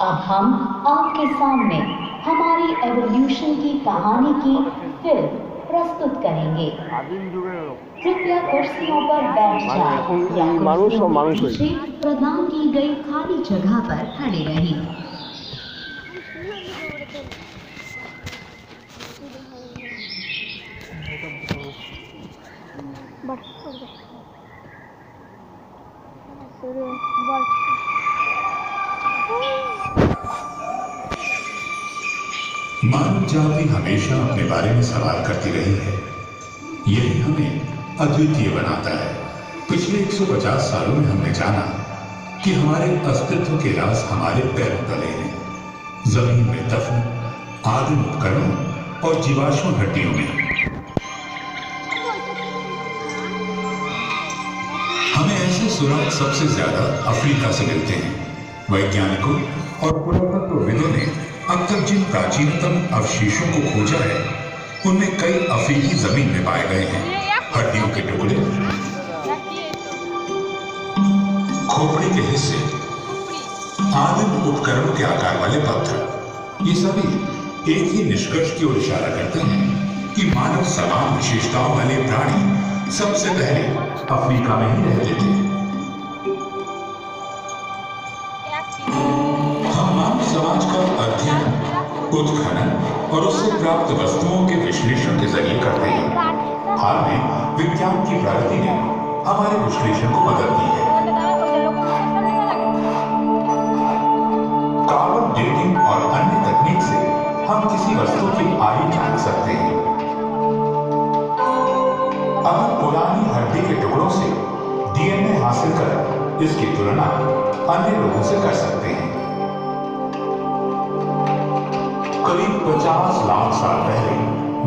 अब हम आपके सामने हमारी एवोल्यूशन की कहानी की फिल्म प्रस्तुत करेंगे। कृपया कुर्सियों पर बैठ जाएं या कुर्सियों के पीछे प्रदान की गई खाली जगह पर खड़े रहें। मानव जाति हमेशा अपने बारे में सवाल करती रही है। यही हमें अद्वितीय बनाता है। पिछले 150 सालों में हमने जाना कि हमारे अस्तित्व के राज हमारे पैरों तले हैं। जमीन में दफन, आदिम उपकरणों और जीवाश्म हड्डियों में। हमें ऐसे सुराग सबसे ज्यादा अफ्रीका से मिलते हैं। वैज्ञानिकों और पुरातत्वविदों ने अब तक जिन प्राचीनतम अवशेषों को खोजा है, उनमें कई अफ्रीकी जमीन में पाए गए हैं। हड्डियों के टुकड़े, खोपड़ी के हिस्से, आदिम उपकरणों के आकार वाले पत्थर, ये सभी एक ही निष्कर्ष की ओर इशारा करते हैं कि मानव समान विशेषताओं वाले प्राणी सबसे पहले अफ्रीका में ही रहते थे। हम मानव समाज का अध्ययन, उत्खनन और उससे प्राप्त वस्तुओं के विश्लेषण के जरिए करते हैं। हाल में विज्ञान की प्रगति ने हमारे विश्लेषण को मदद दी है। कार्बन डेटिंग और अन्य तकनीक से हम किसी वस्तु की आयु जान सकते हैं। अब हम पुरानी हड्डी के टुकड़ों से डीएनए हासिल कर इसकी तुलना अन्य लोगों से कर सकते हैं। करीब 50 लाख साल पहले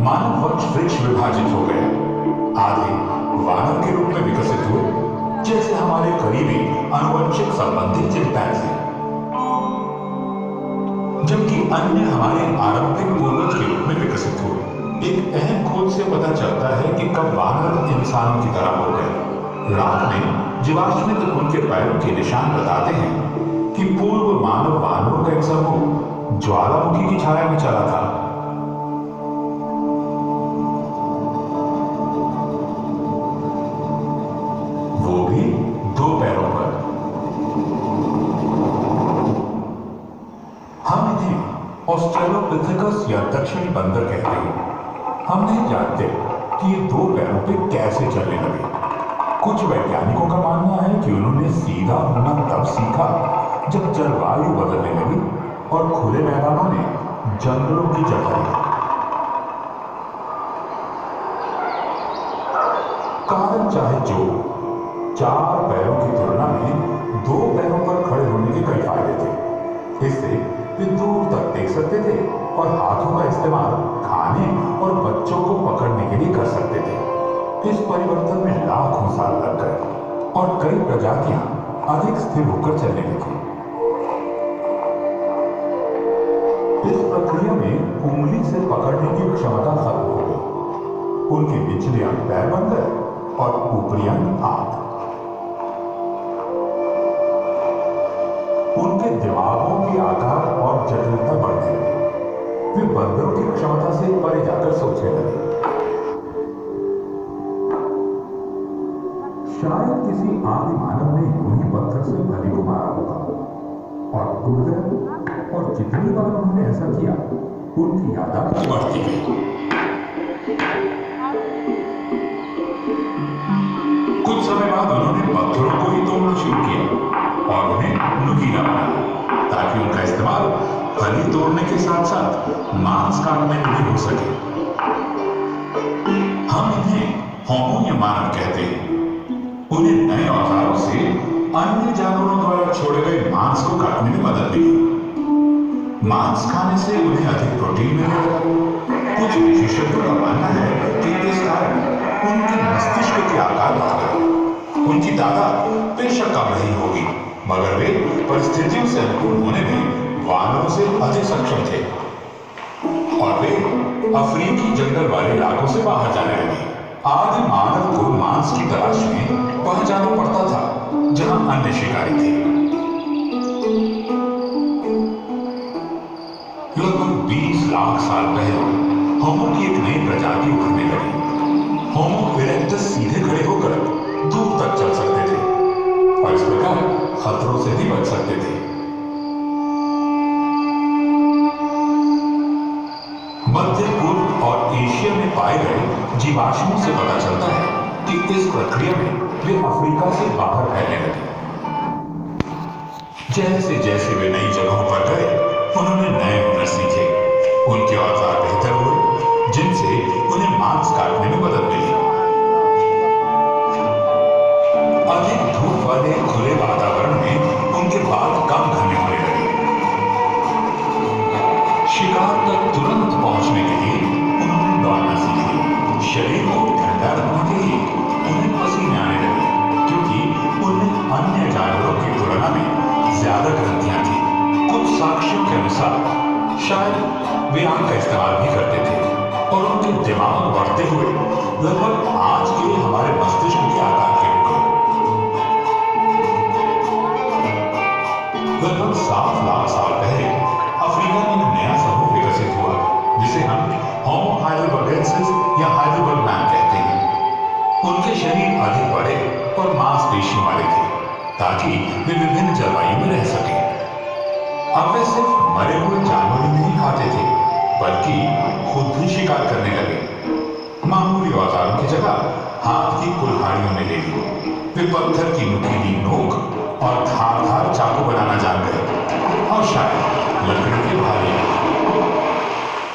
मानव वंश वृक्ष विभाजित हो गया। आधे वानर के रूप में विकसित हुए, जैसे हमारे करीबी आनुवंशिक संबंधी चिंपैंजी, जबकि अन्य हमारे आरंभिक पूर्वज के रूप में विकसित हुए। एक अहम खोज से पता चलता है कि कब वानर इंसानों की तरह हो गए। रात में जीवाश्मित उनके पैरों के निशान बताते हैं कि पूर्व मानव वानरों का एक समूह ज्वालामुखी की छाया में चला था। वो भी 2 पैरों पर। हम इन्हें ऑस्ट्रेलोपिथेकस या दक्षिणी बंदर कहते हैं। हम नहीं जानते कि ये 2 पैरों पे कैसे चलने लगे। कुछ वैज्ञानिकों का मानना है कि उन्होंने सीधा उड़ना तब सीखा जब जलवायु बदलने लगी और खुले मैदानों ने जंगलों की जगह ली। कारण चाहे जो, 4 पैरों की तुलना में 2 पैरों पर खड़े होने के कई फायदे थे। इससे वे दूर तक देख सकते थे और हाथों का इस्तेमाल खाने और बच्चों को पकड़ने के लिए कर सकते थे। इस परिवर्तन में लाखों साल लग गए और कई प्रजातियां अधिक स्थिर होकर चलने लगी। इस प्रक्रिया में उंगली से पकड़ने की क्षमता खत्म हो गई। उनके निचले अंग पैर बन गए और ऊपरी अंग हाथ। उनके दिमागों के आकार और जटिलता बढ़ने लगी। वे बंदरों की क्षमता से परे जाकर सोचने लगे। शायद किसी आदि मानव ने यूं ही पत्थर से भली को मारा होगा और टूट गया, और जितनी बार उन्होंने ऐसा किया, उनकी याददाश्त बढ़ती गई। कुछ समय बाद उन्होंने पत्थरों को ही तोड़ना शुरू किया और उन्हें नुकीला बनाया, ताकि उनका इस्तेमाल फली तोड़ने के साथ साथ मांस काटने में भी हो सके। हम इन्हें होमो या मानव कहते हैं। उन्हें नए औजारों से अन्य जानवरों द्वारा छोड़े गए मांस को काटने में मदद मिली। मांस खाने से उन्हें अधिक प्रोटीन मिलने लगा। कुछ विशेषज्ञों का मानना है कि इस कारण उनके मस्तिष्क के आकार बढ़ गए। उनकी तादाद बेशक कम नहीं होगी, मगर वे परिस्थितियों से अनुकूल होने में वानरों से अधिक सक्षम थे और वे अफ्रीकी जंगल वाले इलाकों से बाहर जाने लगे। आदि मानव को मांस की तलाश में वहां जाना पड़ता था जहां अन्य शिकारी थे। 20 लाख साल पहले होमो की एक नई प्रजाति उभरने लगी। होमो इरेक्टस सीधे खड़े होकर दूर तक चल सकते थे और इस प्रकार खतरों से भी बच सकते थे। मध्य पूर्व और एशिया में पाए गए जीवाश्मों से पता चलता है कि इस प्रक्रिया में वे अफ्रीका से बाहर फैलने लगे। जैसे जैसे वे नई जगहों पर गए, उन्होंने नए हुनर सीखे। उनके औजार बेहतर हुए, जिनसे उन्हें मांस काटने में मदद मिली। अधिक धूप वाले खुले वातावरण में उनके बाल कम घने होने लगे। शिकार तक तुरंत पहुंचने के लिए उन्होंने दौड़ना सीख लिया। शरीर को ठंडा रखने के लिए उन्हें पसीने आने लगे, क्योंकि उनमें अन्य जानवरों की तुलना में ज्यादा ग्रंथियां थी। कुछ साक्ष्यों के अनुसार शायद वे आंख का इस्तेमाल भी करते थे और उनके दिमाग बढ़ते हुए लगभग आज के हमारे मस्तिष्क के आकार के हो गए। लगभग 7 लाख साल पहले अफ्रीका में एक नया समूह विकसित हुआ, जिसे हम होमो हाइडेलबर्गेंसिस या हाइडेलबर्ग मैन कहते हैं। उनके शरीर अधिक बड़े और मांसपेशियों वाले थे, ताकि वे विभिन्न जलवायु में रह सके। अब वे सिर्फ मरे हुए जानवर ही नहीं खाते थे, बल्कि खुद भी शिकार करने लगे। मामूली औजारों की जगह हाथ की कुल्हाड़ियों में ले ली। वे पत्थर की नुकीली नोक और धारदार चाकू बनाना जान गए, और शायद लकड़ी के भाले।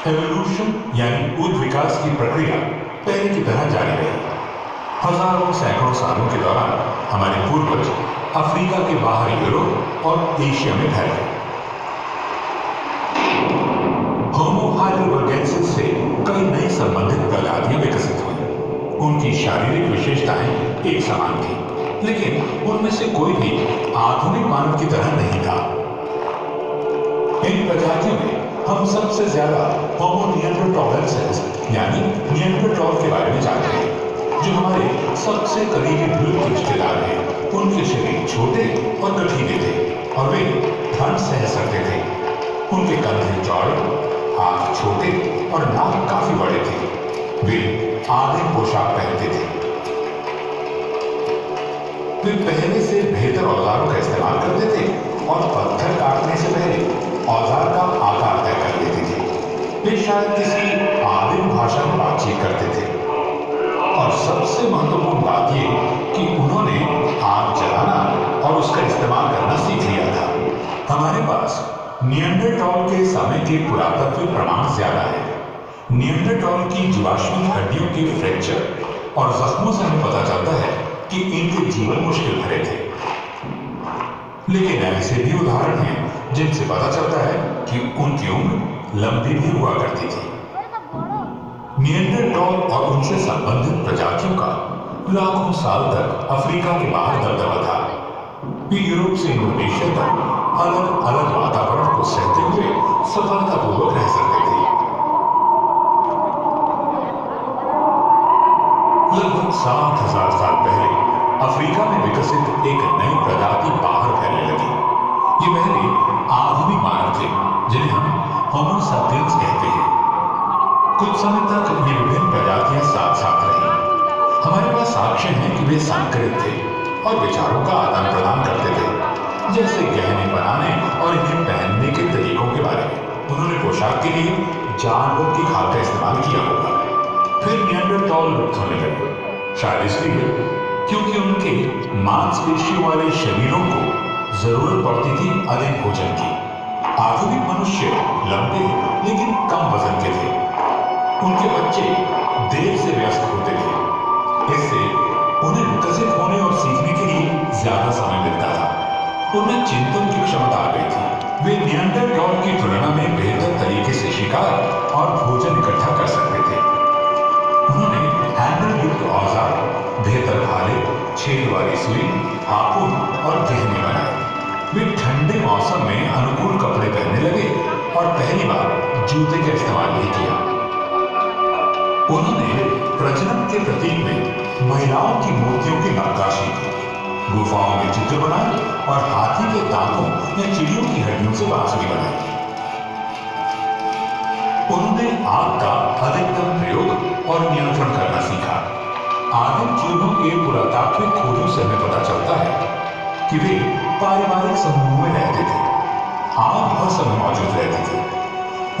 एवोल्यूशन यानी उद्विकास की प्रक्रिया पहले की तरह जारी रही। हजारों सैकड़ों सालों के दौरान हमारे पूर्वज अफ्रीका के बाहर यूरोप और एशिया में फैल गए। होमो हाइडेलबर्गेंसिस से कई नई संबंधित प्रजातियां विकसित हुई। उनकी शारीरिक विशेषताएं एक समान थी, लेकिन उनमें से कोई भी आधुनिक मानव की तरह नहीं था। इन प्रजातियों में हम सबसे ज्यादा होमो निएंडरथालेंसिस यानी निएंडरथॉल के बारे में जानते हैं, जो हमारे सबसे करीबी बुजुर्ग रिश्तेदार हैं। उनके शरीर छोटे और गठीले थे और वे ठंड सह सकते थे। उनके कंधे चौड़े, हाथ छोटे और नाक काफी बड़े थे। वे आधे पोशाक पहनते थे। वे पहले से बेहतर औजारों का इस्तेमाल करते थे और पत्थर काटने से पहले औजार का आकार तय कर लेते थे। वे शायद किसी आदिम भाषा में बातचीत करते थे। और सबसे महत्वपूर्ण बात यह कि उन्होंने आग जलाना और उसका इस्तेमाल करना सीख लिया था। हमारे पास निएंडरथॉल के समय के पुरातत्व प्रमाण ज्यादा है। निएंडरथॉल की जीवाश्मिक हड्डियों के फ्रैक्चर और जख्मों से हमें पता चलता है कि इनके जीवन मुश्किल भरे थे। लेकिन ऐसे भी उदाहरण हैं जिनसे पता चलता है कि उनकी उम्र लंबी भी हुआ करती थी। निएंडरथॉल और उनसे संबंधित प्रजातियों का लाखों साल तक अफ्रीका के बाहर दबदबा था। वे यूरोप से इंडोनेशिया तक अलग अलग वातावरण को सहते हुए सफलतापूर्वक रह सकते थे। लगभग 7,000 साल पहले अफ्रीका में विकसित एक नई प्रजाति बाहर फैलने लगी। ये पहले आधुनिक मानव थे, जिन्हें हम होमो सैपियंस कहते हैं। कुछ समय तक ये विभिन्न प्रजातियां साथ साथ रही। हमारे पास साक्ष्य हैं कि वे संकरित थे और विचारों का आदान प्रदान करते थे, जैसे गहने बनाने और इन्हें पहनने के तरीकों के बारे में। उन्होंने पोशाक के लिए जानवरों की खाल का इस्तेमाल किया होगा। फिर निएंडरथॉल लुप्त होने लगे, शायद इसलिए क्योंकि उनके मांसपेशियों वाले शरीरों को जरूरत पड़ती थी अधिक भोजन की। आधुनिक मनुष्य लंबे लेकिन कम वजन के थे। उनके बच्चे देर से व्यस्त होते थे, इससे उन्हें विकसित होने और सीखने के लिए ज्यादा समय मिलता था। उनमें चिंतन की क्षमता आ गई थी। वे निएंडरथॉल की तुलना में बेहतर तरीके से शिकार और भोजन इकट्ठा कर सकते थे। उन्होंने हैंडल युक्त औजार, बेहतर भाले, छेद वाली सुई, हापुन और गहने बनाए। वे ठंडे मौसम में अनुकूल कपड़े पहनने लगे और पहली बार जूते का इस्तेमाल भी किया। उन्होंने प्रजनन के प्रतीक में महिलाओं की मूर्तियों की नक्काशी की, गुफाओं में चित्र बनाए और हाथी के दांतों या चिड़ियों की हड्डियों से बांसुरी बनाई। उन्होंने आग का अधिकतम प्रयोग और नियंत्रण करना सीखा। आदिम चूहों के पुरातात्विक खोजों से हमें पता चलता है कि वे पारिवारिक समूहों में रहते थे। आग हर समय मौजूद रहती थी,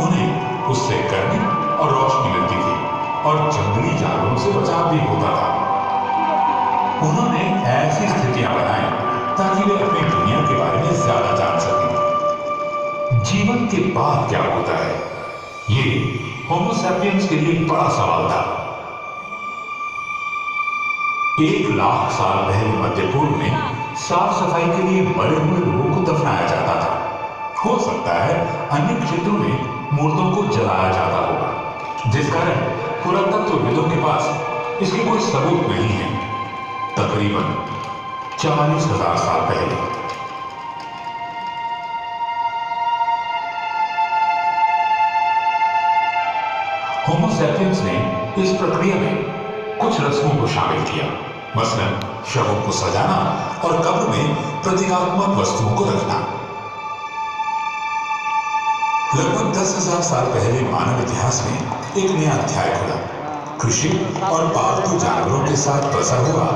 उन्हें उससे गर्मी और रोशनी मिलती थी और जंगली जानवरों से बचाव भी होता था। उन्होंने ऐसी स्थितियां बनाई ताकि वे अपनी दुनिया के बारे में ज्यादा जान सकें। जीवन के बाद क्या होता है, ये होमो सैपियंस के लिए एक बड़ा सवाल था। 1,00,000 साल पहले मध्य पूर्व में साफ सफाई के लिए मरे हुए लोगों को दफनाया जाता था। हो सकता है अन्य क्षेत्रों में मुर्दों को जलाया जाता होगा, जिस कारण पुरातत्वविदों के पास इसके कोई सबूत नहीं है। तकरीबन 40,000 साल पहले होमो सैपियंस ने इस प्रक्रिया में कुछ रस्मों को शामिल किया, मसलन शवों को सजाना और कब्र में प्रतीकात्मक वस्तुओं को रखना। लगभग 10,000 साल पहले मानव इतिहास में एक नया अध्याय खुला। कृषि और पालतू जानवरों के साथ बसा हुआ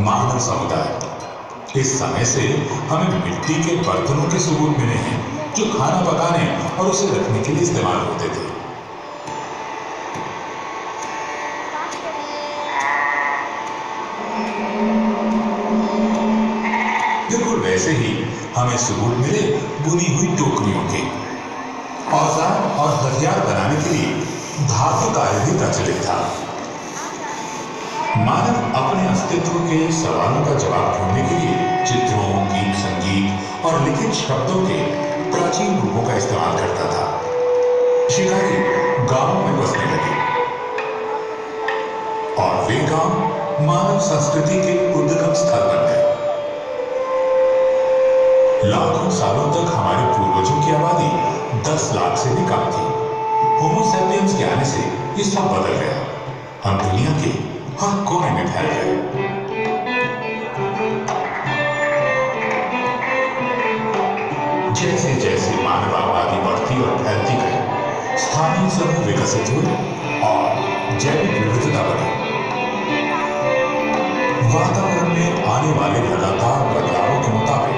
मानव समुदाय। इस समय से हमें मिट्टी के बर्तनों के सबूत मिले हैं जो खाना पकाने और उसे रखने के लिए इस्तेमाल होते थे। बिल्कुल वैसे ही हमें सबूत मिले बुनी हुई टोकरियों के। औजार और हथियार बनाने के लिए धातु कार्य भी प्रचलित था। मानव अपने अस्तित्व के सवालों का जवाब ढूंढने के लिए चित्रों, गीत संगीत और लिखित शब्दों के प्राचीन रूपों का इस्तेमाल करता था। शिकारी गांवों में बसने लगे और वे गांव मानव संस्कृति के उद्गम स्थल बन गए। लाखों सालों तक हमारे पूर्वजों की आबादी 10 लाख से भी कम थी। होमो सैपियंस के आने से ये सब बदल गया। हम दुनिया के हर कोने में फैल गए। जैसे जैसे मानव आबादी बढ़ती और फैलती गई, स्थानीय समूह विकसित हुए और जैविक विविधता बढ़ी। वातावरण में आने वाले लगातार बदलावों के मुताबिक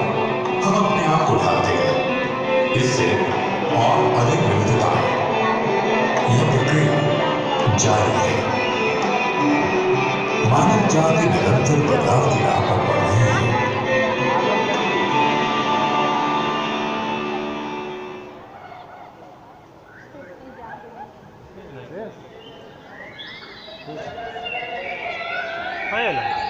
हम अपने आप को ढालते गए। इससे और अधिक विविधता आई। यह प्रक्रिया जारी है। मानव जाति निरंतर बदलाव की राह पर बढ़ रही है। Ayan.